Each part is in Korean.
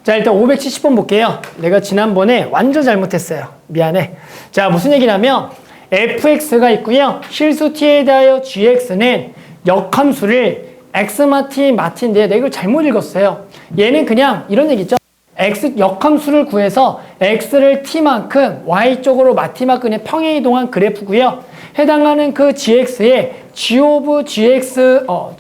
자, 일단 570번 볼게요. 내가 지난번에 완전 잘못했어요. 미안해. 자, 무슨 얘기냐면 fx가 있고요. 실수 t에 대하여 gx는 역함수를 x마티인데 내가 이걸 잘못 읽었어요. 얘는 그냥 이런 얘기 있죠. x 역함수를 구해서 x를 t만큼 y쪽으로 마티만큼의 평행 이동한 그래프고요. 해당하는 그 gx에 g of gx가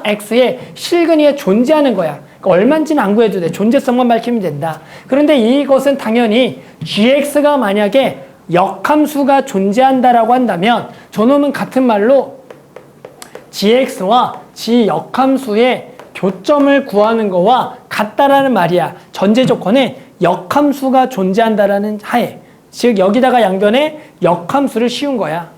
x의 실근위에 존재하는 거야. 그러니까 얼마인지는 안 구해도 돼. 존재성만 밝히면 된다. 그런데 이것은 당연히 gx가 만약에 역함수가 존재한다라고 한다면 저놈은 같은 말로 gx와 g 역함수의 교점을 구하는 거와 같다라는 말이야. 전제 조건은 역함수가 존재한다라는 하에. 즉 여기다가 양변에 역함수를 씌운 거야.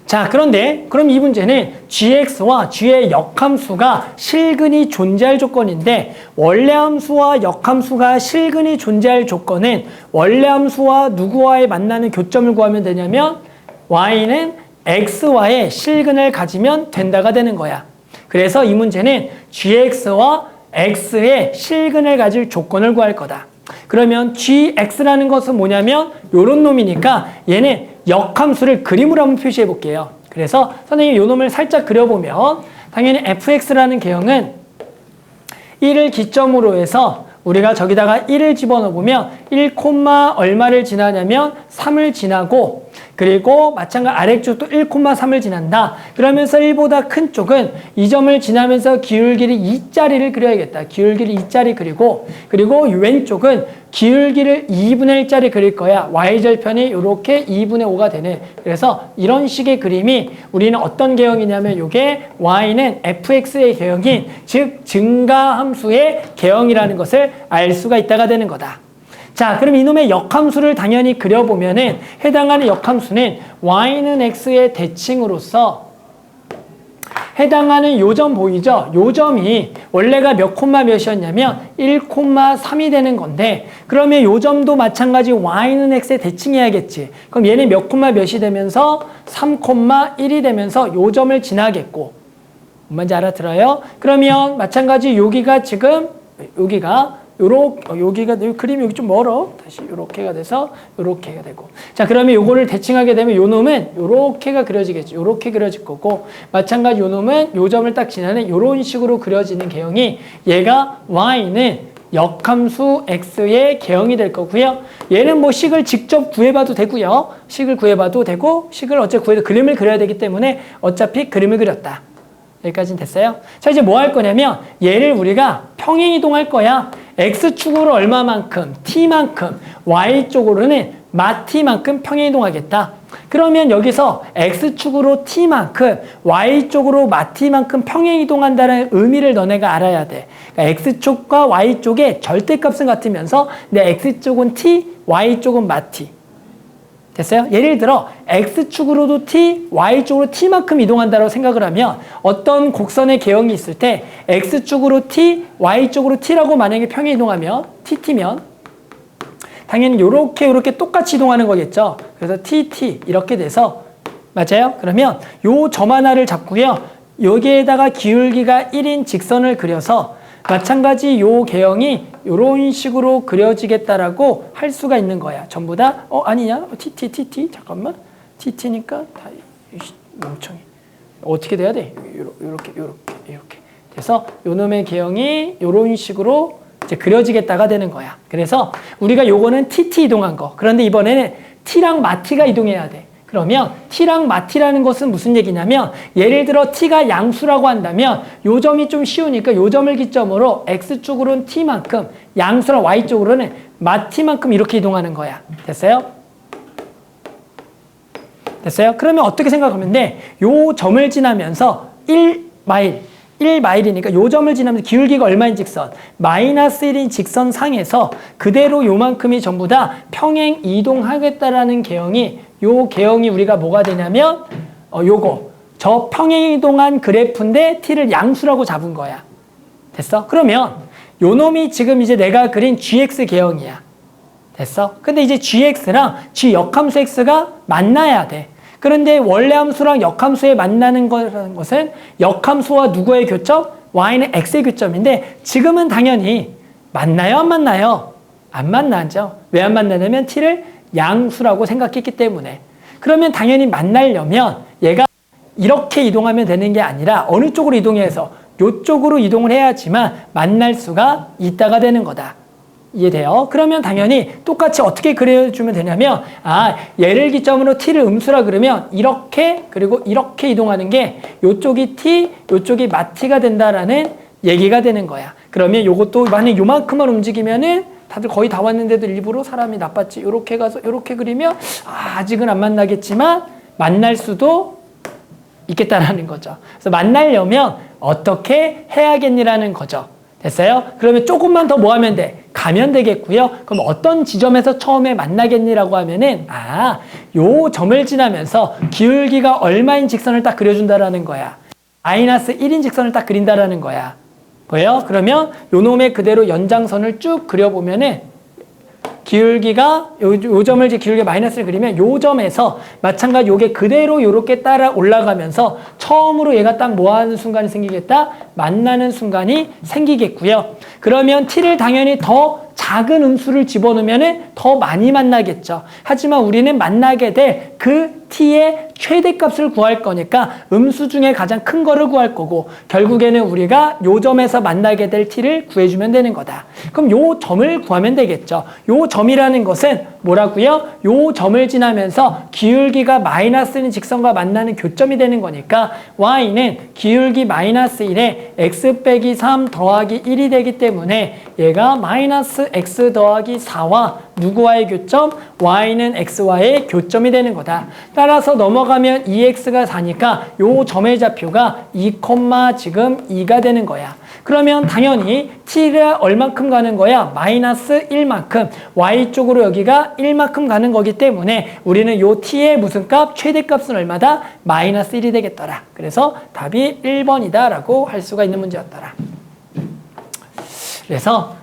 자, 그런데 그럼 이 문제는 gx와 g의 역함수가 실근이 존재할 조건인데 원래 함수와 역함수가 실근이 존재할 조건은 원래 함수와 누구와의 만나는 교점을 구하면 되냐면 y는 x와의 실근을 가지면 된다가 되는 거야. 그래서 이 문제는 gx와 x의 실근을 가질 조건을 구할 거다. 그러면 gx라는 것은 뭐냐면 요런 놈이니까 얘는 역함수를 그림으로 한번 표시해 볼게요. 그래서 선생님이 요 놈을 살짝 그려보면 당연히 fx라는 개형은 1을 기점으로 해서 우리가 저기다가 1을 집어넣으면 1, 얼마를 지나냐면 3을 지나고 그리고 마찬가지 아래쪽도 1,3을 지난다. 그러면서 1보다 큰 쪽은 이 점을 지나면서 기울기를 2짜리를 그려야겠다. 기울기를 2짜리 그리고 왼쪽은 기울기를 2분의 1짜리 그릴 거야. y절편이 이렇게 2분의 5가 되는. 그래서 이런 식의 그림이 우리는 어떤 개형이냐면 이게 y는 fx의 개형인 즉 증가함수의 개형이라는 것을 알 수가 있다가 되는 거다. 자, 그럼 이놈의 역함수를 당연히 그려보면은 해당하는 역함수는 y는 x의 대칭으로서 해당하는 요점 보이죠? 요점이 원래가 몇 콤마 몇이었냐면 1,3이 되는 건데 그러면 요점도 마찬가지 y는 x의 대칭해야겠지. 그럼 얘는 몇 콤마 몇이 되면서 3,1이 되면서 요점을 지나겠고 뭔지 알아들어요? 그러면 마찬가지 여기가 지금 여기가 여기가 그림이 여기 좀 멀어. 다시 요렇게가 돼서 요렇게가 되고. 자, 그러면 요거를 대칭하게 되면 요 놈은 요렇게가 그려지겠죠. 요렇게 그려질 거고 마찬가지 요 놈은 요 점을 딱 지나는 요런 식으로 그려지는 개형이 얘가 y는 역함수 x의 개형이 될 거고요. 얘는 뭐 식을 직접 구해봐도 되고요. 식을 구해봐도 되고 식을 어차피 구해도 그림을 그려야 되기 때문에 어차피 그림을 그렸다. 여기까지는 됐어요? 자, 이제 뭐 할 거냐면 얘를 우리가 평행 이동할 거야. x축으로 얼마만큼, t만큼, y쪽으로는 마t만큼 평행 이동하겠다. 그러면 여기서 x축으로 t만큼, y쪽으로 마t만큼 평행 이동한다는 의미를 너네가 알아야 돼. 그러니까 x쪽과 y쪽의 절대값은 같으면서 내 x쪽은 t, y쪽은 마t. 됐어요? 예를 들어 x축으로도 t, y쪽으로 t만큼 이동한다고 생각을 하면 어떤 곡선의 개형이 있을 때 x축으로 t, y쪽으로 t라고 만약에 평행 이동하면 tt면 당연히 요렇게 똑같이 이동하는 거겠죠. 그래서 tt 이렇게 돼서 맞아요? 그러면 요 점 하나를 잡고요. 여기에다가 기울기가 1인 직선을 그려서 마찬가지 요 개형이 요런 식으로 그려지겠다라고 할 수가 있는 거야. 전부 다 아니냐? TT 잠깐만. TT니까 다 멍청이. 어떻게 돼야 돼? 요렇게. 그래서 요놈의 개형이 요런 식으로 이제 그려지겠다가 되는 거야. 그래서 우리가 요거는 TT 이동한 거. 그런데 이번에는 T랑 마T가 이동해야 돼. 그러면 t랑 마t라는 것은 무슨 얘기냐면 예를 들어 t가 양수라고 한다면 요 점이 좀 쉬우니까 요 점을 기점으로 x쪽으로는 t만큼 양수랑 y쪽으로는 마t만큼 이렇게 이동하는 거야. 됐어요? 됐어요? 그러면 어떻게 생각하면 돼? 요 점을 지나면서 1마일이니까 요 점을 지나면서 기울기가 얼마인 직선? -1인 직선 상에서 그대로 요만큼이 전부 다 평행 이동하겠다라는 개형이 요 개형이 우리가 뭐가 되냐면 저 평행 이동한 그래프인데 t를 양수라고 잡은 거야. 됐어? 그러면 요 놈이 지금 이제 내가 그린 gx 개형이야. 됐어? 근데 이제 gx랑 g 역함수 x가 만나야 돼. 그런데 원래 함수랑 역함수에 만나는 거라는 것은 역함수와 누구의 교점? y는 x의 교점인데 지금은 당연히 만나요, 안 만나요? 안 만나죠. 왜 안 만나냐면 t를 양수라고 생각했기 때문에. 그러면 당연히 만나려면 얘가 이렇게 이동하면 되는 게 아니라 어느 쪽으로 이동해서 이쪽으로 이동을 해야지만 만날 수가 있다가 되는 거다. 이해돼요? 그러면 당연히 똑같이 어떻게 그려주면 되냐면 얘를 기점으로 t를 음수라 그러면 이렇게 그리고 이렇게 이동하는 게 이쪽이 t, 이쪽이 마t가 된다라는 얘기가 되는 거야. 그러면 요것도 만약 요만큼만 움직이면은 다들 거의 다 왔는데도 일부러 사람이 나빴지. 요렇게 가서 요렇게 그리면 아직은 안 만나겠지만 만날 수도 있겠다라는 거죠. 그래서 만나려면 어떻게 해야겠니라는 거죠. 됐어요? 그러면 조금만 더 뭐 하면 돼? 가면 되겠고요. 그럼 어떤 지점에서 처음에 만나겠니라고 하면은 요 점을 지나면서 기울기가 얼마인 직선을 딱 그려준다라는 거야. 마이너스 1인 직선을 딱 그린다라는 거야. 보여요? 그러면 요 놈의 그대로 연장선을 쭉 그려보면은 기울기가 요 점을 이제 기울기 마이너스를 그리면 요 점에서 마찬가지 요게 그대로 요렇게 따라 올라가면서 처음으로 얘가 딱 뭐 하는 순간이 생기겠다? 만나는 순간이 생기겠고요. 그러면 t를 당연히 더 작은 음수를 집어넣으면 더 많이 만나겠죠. 하지만 우리는 만나게 될 그 t의 최대값을 구할 거니까 음수 중에 가장 큰 거를 구할 거고 결국에는 우리가 요 점에서 만나게 될 t를 구해주면 되는 거다. 그럼 요 점을 구하면 되겠죠. 요 점이라는 것은 뭐라고요? 요 점을 지나면서 기울기가 마이너스인 직선과 만나는 교점이 되는 거니까 y는 기울기 마이너스 1에 x 빼기 3 더하기 1이 되기 때문에 얘가 마이너스 x 더하기 4와 누구와의 교점? y는 x와의 교점이 되는 거다. 따라서 넘어가면 2x가 4니까 요 점의 좌표가 2, 지금 2가 되는 거야. 그러면 당연히 t가 얼만큼 가는 거야? 마이너스 1만큼. y쪽으로 여기가 1만큼 가는 거기 때문에 우리는 요 t의 무슨 값? 최대값은 얼마다? 마이너스 1이 되겠더라. 그래서 답이 1번이다 라고 할 수가 있는 문제였더라. 그래서